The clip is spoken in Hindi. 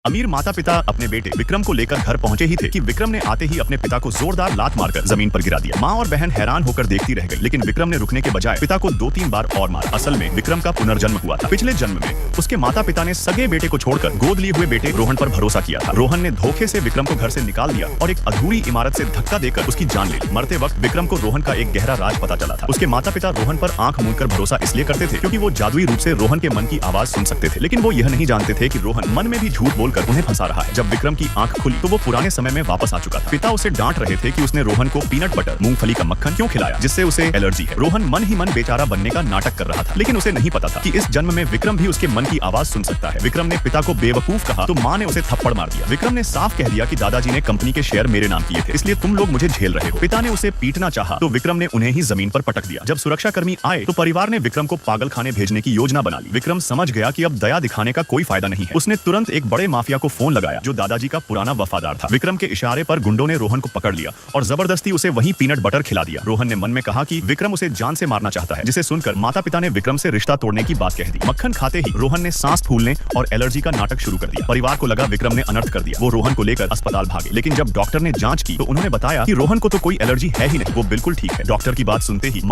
अमीर माता पिता अपने बेटे विक्रम को लेकर घर पहुंचे ही थे कि विक्रम ने आते ही अपने पिता को जोरदार लात मारकर जमीन पर गिरा दिया। माँ और बहन हैरान होकर देखती रह गई, लेकिन विक्रम ने रुकने के बजाय पिता को 2-3 बार और मारा। असल में विक्रम का पुनर्जन्म हुआ था। पिछले जन्म में उसके माता पिता ने सगे बेटे को छोड़कर गोद लिए हुए बेटे रोहन पर भरोसा किया था। रोहन ने धोखे से विक्रम को घर से निकाल दिया और एक अधूरी इमारत से धक्का देकर उसकी जान ले ली। मरते वक्त विक्रम को रोहन का एक गहरा राज पता चला था। उसके माता पिता रोहन पर आंख मूंदकर भरोसा इसलिए करते थे क्योंकि वो जादुई रूप से रोहन के मन की आवाज सुन सकते थे, लेकिन वो यह नहीं जानते थे कि रोहन मन में भी झूठ बोलकर उन्हें फंसा रहा है। जब विक्रम की आंख खुली तो वो पुराने समय में वापस आ चुका था। पिता उसे डांट रहे थे कि उसने रोहन को पीनट बटर मूंगफली का मक्खन क्यों खिलाया, जिससे उसे एलर्जी है। रोहन मन ही मन बेचारा बनने का नाटक कर रहा था, लेकिन उसे नहीं पता था कि इस जन्म में विक्रम भी उसके मन की आवाज सुन सकता है। विक्रम ने पिता को बेवकूफ कहा तो माँ ने उसे थप्पड़ मार दिया। विक्रम ने साफ कह दिया कि दादाजी ने कंपनी के शेयर मेरे नाम किए थे, इसलिए तुम लोग मुझे झेल रहे हो। पिता ने उसे पीटना चाहा तो विक्रम ने उन्हें ही जमीन पर पटक दिया। जब सुरक्षा कर्मी आए तो परिवार ने विक्रम को पागल खाने भेजने की योजना बना ली। विक्रम समझ गया कि अब दया दिखाने का कोई फायदा नहीं है। उसने तुरंत एक बड़े माफिया को फोन लगाया जो दादाजी का पुराना वफादार था। विक्रम के इशारे पर गुंडों ने रोहन को पकड़ लिया और जबरदस्ती उसे वहीं पीनट बटर खिला दिया। रोहन ने मन में कहा कि विक्रम उसे जान से मारना चाहता है, जिसे सुनकर माता पिता ने विक्रम से रिश्ता तोड़ने की बात कह दी। मक्खन खाते ही रोहन ने सांस फूलने और एलर्जी का नाटक शुरू कर दिया। परिवार को लगा विक्रम ने अनर्थ कर दिया। वो रोहन को लेकर अस्पताल भागे, लेकिन जब डॉक्टर ने जांच की तो उन्होंने बताया कि रोहन को तो कोई एलर्जी है ही नहीं, वो बिल्कुल ठीक है। डॉक्टर की बात सुनते ही